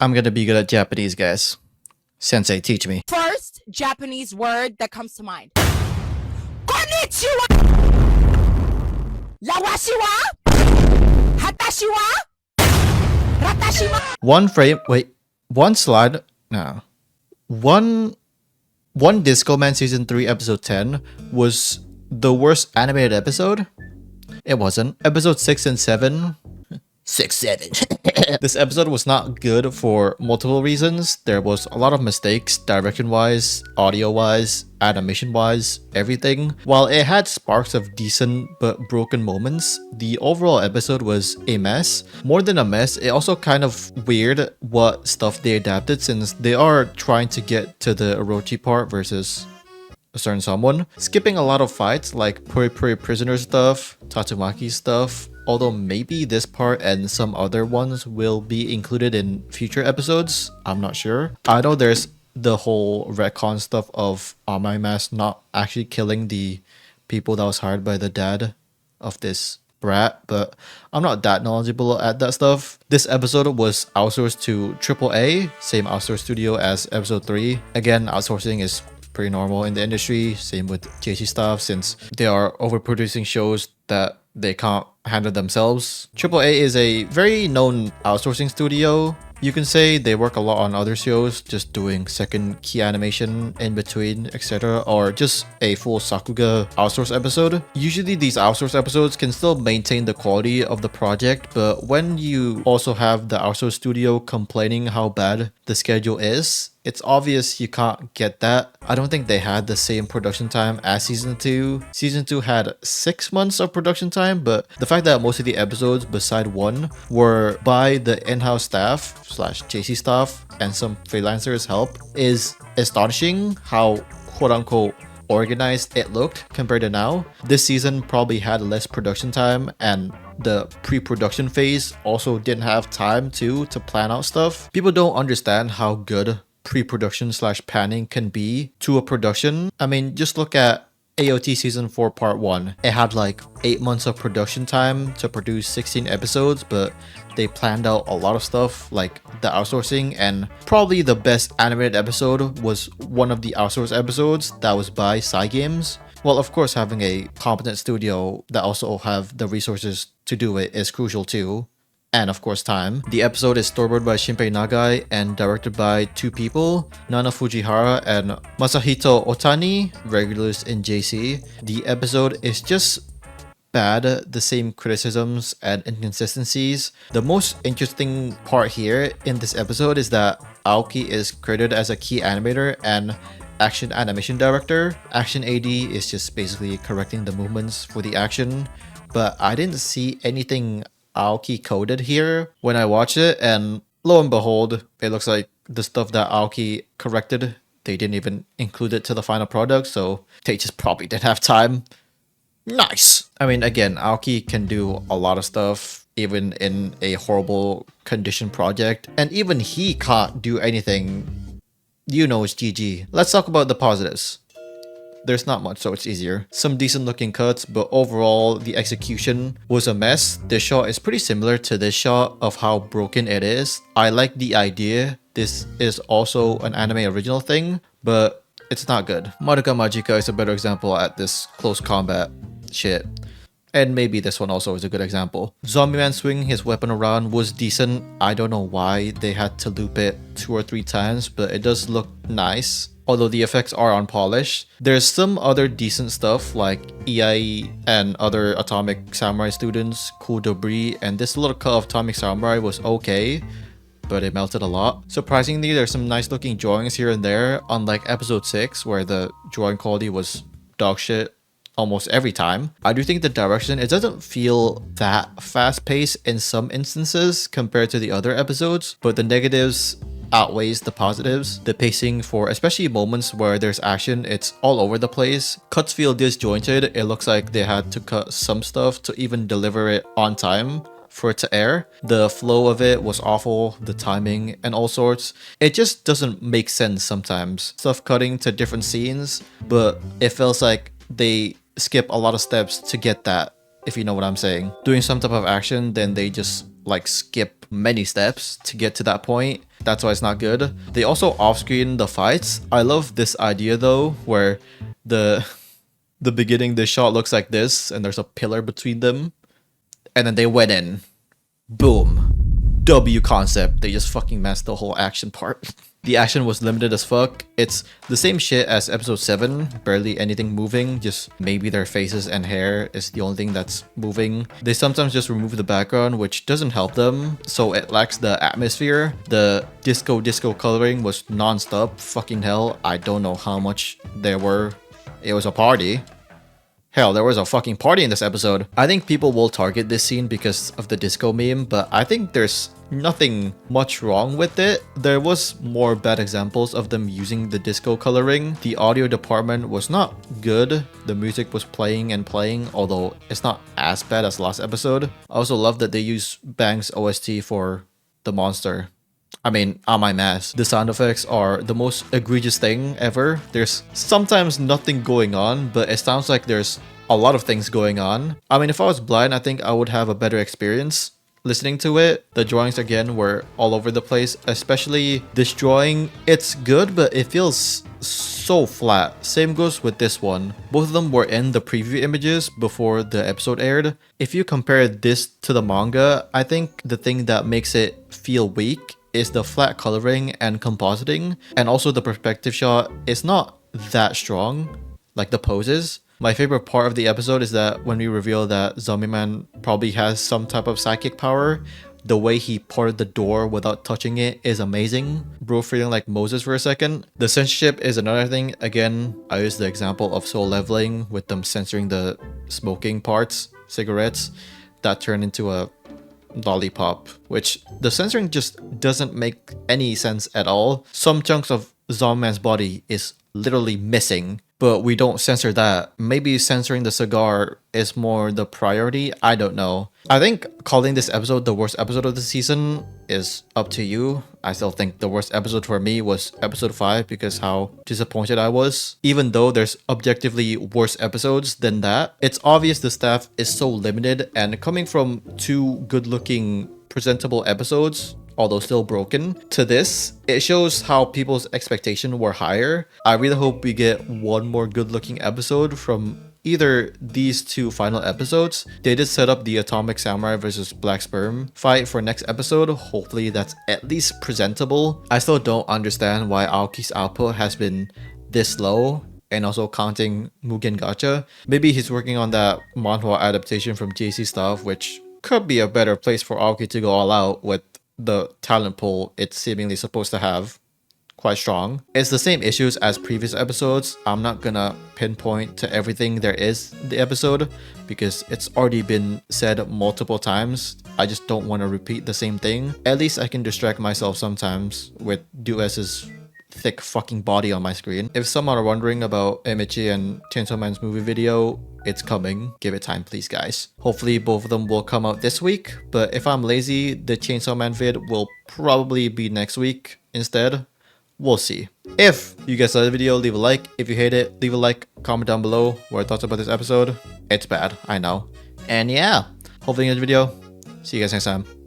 I'm gonna be good at Japanese, guys. Sensei, teach me. First Japanese word that comes to mind. Konnichiwa! Lawashi wa? Hatashi wa? Ratashi wa? One frame, wait, one slide, no. One Disco Man Season 3 Episode 10 was the worst animated episode. It wasn't. Episode 6 and 7. 6, 7. This episode was not good for multiple reasons. There was a lot of mistakes, direction-wise, audio-wise, animation-wise, everything. While it had sparks of decent but broken moments, the overall episode was a mess. More than a mess, it also kind of weird what stuff they adapted, since they are trying to get to the Orochi part versus a certain someone, skipping a lot of fights like Puri Puri Prisoner stuff, Tatsumaki stuff, although maybe this part and some other ones will be included in future episodes. I'm not sure. I know there's the whole retcon stuff of Amai Mask not actually killing the people that was hired by the dad of this brat, but I'm not that knowledgeable at that stuff. This episode was outsourced to AAA, same outsource studio as episode 3. Again, outsourcing is pretty normal in the industry, same with JC stuff, since they are overproducing shows that they can't handle themselves. AAA is a very known outsourcing studio. You can say they work a lot on other shows, just doing second key animation in between, etc., or just a full Sakuga outsource episode. Usually these outsource episodes can still maintain the quality of the project, but when you also have the outsource studio complaining how bad the schedule is, it's obvious you can't get that. I don't think they had the same production time as Season 2. Season 2 had 6 months of production time, but the fact that most of the episodes beside one were by the in-house staff / JC staff and some freelancers' help is astonishing how quote-unquote organized it looked compared to now. This season probably had less production time, and the pre-production phase also didn't have time to plan out stuff. People don't understand how good pre-production / panning can be to a production. I mean, just look at AOT Season 4 Part 1. It had like 8 months of production time to produce 16 episodes, but they planned out a lot of stuff like the outsourcing, and probably the best animated episode was one of the outsourced episodes that was by Cygames. Well, of course, having a competent studio that also have the resources to do it is crucial too. And of course time. The episode is storyboarded by Shinpei Nagai and directed by 2 people, Nana Fujihara and Masahito Otani, regulars in JC. The episode is just bad, the same criticisms and inconsistencies. The most interesting part here in this episode is that Aoki is credited as a key animator and action animation director. Action AD is just basically correcting the movements for the action, but I didn't see anything Aoki coded here when I watched it, and lo and behold, it looks like the stuff that Aoki corrected, they didn't even include it to the final product, so they just probably didn't have time. Nice! I mean, again, Aoki can do a lot of stuff, even in a horrible condition project, and even he can't do anything. You know it's GG. Let's talk about the positives. There's not much, so it's easier. Some decent looking cuts, but overall the execution was a mess. This shot is pretty similar to this shot of how broken it is. I like the idea. This is also an anime original thing, but it's not good. Madoka Magica is a better example at this close combat shit. And maybe this one also is a good example. Zombie Man swinging his weapon around was decent. I don't know why they had to loop it 2 or 3 times, but it does look nice. Although the effects are unpolished. There's some other decent stuff like EIE and other Atomic Samurai students, Cool Debris, and this little cut of Atomic Samurai was okay, but it melted a lot. Surprisingly, there's some nice looking drawings here and there, unlike episode 6 where the drawing quality was dog shit almost every time. I do think the direction, it doesn't feel that fast paced in some instances compared to the other episodes, but the negatives outweighs the positives. The pacing for especially moments where there's action, it's all over the place. Cuts feel disjointed. It looks like they had to cut some stuff to even deliver it on time for it to air. The flow of it was awful, the timing and all sorts. It just doesn't make sense sometimes. Stuff cutting to different scenes, but it feels like they skip a lot of steps to get that, if you know what I'm saying. Doing some type of action, then they just like skip many steps to get to that point. That's why it's not good. They also off-screen the fights. I love this idea though, where the beginning, the shot looks like this and there's a pillar between them, and then they went in, boom, W concept. They just fucking messed the whole action part. The action was limited as fuck. It's the same shit as episode 7, barely anything moving, just maybe their faces and hair is the only thing that's moving. They sometimes just remove the background, which doesn't help them, so it lacks the atmosphere. The disco coloring was non-stop. Fucking hell, I don't know how much there were. It was a party. Hell, there was a fucking party in this episode. I think people will target this scene because of the disco meme, but I think there's nothing much wrong with it. There was more bad examples of them using the disco coloring. The audio department was not good. The music was playing and playing, although it's not as bad as last episode. I also love that they use Bang's OST for the monster. I mean, on my mask. The sound effects are the most egregious thing ever. There's sometimes nothing going on, but it sounds like there's a lot of things going on. I mean, if I was blind, I think I would have a better experience listening to it. The drawings again were all over the place, especially this drawing. It's good, but it feels so flat. Same goes with this one. Both of them were in the preview images before the episode aired. If you compare this to the manga, I think the thing that makes it feel weak is the flat coloring and compositing, and also the perspective shot is not that strong, like the poses. My favorite part of the episode is that when we reveal that Zombie Man probably has some type of psychic power, the way he parted the door without touching it is amazing. Bro feeling like Moses for a second. The censorship is another thing. Again, I use the example of soul leveling with them censoring the smoking parts, cigarettes, that turn into a lollipop, which the censoring just doesn't make any sense at all. Some chunks of Zombie's body is literally missing, but we don't censor that. Maybe censoring the cigar is more the priority. I don't know. I think calling this episode the worst episode of the season is up to you. I still think the worst episode for me was episode 5 because how disappointed I was. Even though there's objectively worse episodes than that, it's obvious the staff is so limited, and coming from 2 good-looking, presentable episodes, although still broken, to this, it shows how people's expectations were higher. I really hope we get one more good-looking episode from either these 2 final episodes. They did set up the Atomic Samurai versus Black Sperm fight for next episode. Hopefully that's at least presentable. I still don't understand why Aoki's output has been this low, and also counting Mugen Gacha. Maybe he's working on that manhwa adaptation from JC stuff, which could be a better place for Aoki to go all out with the talent pool it's seemingly supposed to have quite strong. It's the same issues as previous episodes. I'm not gonna pinpoint to everything there is in the episode because it's already been said multiple times. I just don't want to repeat the same thing. At least I can distract myself sometimes with Dues's thick fucking body on my screen. If some are wondering about Emichi and Chainsaw Man's movie video, it's coming. Give it time, please, guys. Hopefully both of them will come out this week, but if I'm lazy, the Chainsaw Man vid will probably be next week instead. We'll see. If you guys like the video, leave a like. If you hate it, leave a like. Comment down below what your thoughts about this episode. It's bad, I know. And yeah, hopefully you enjoyed the video. See you guys next time.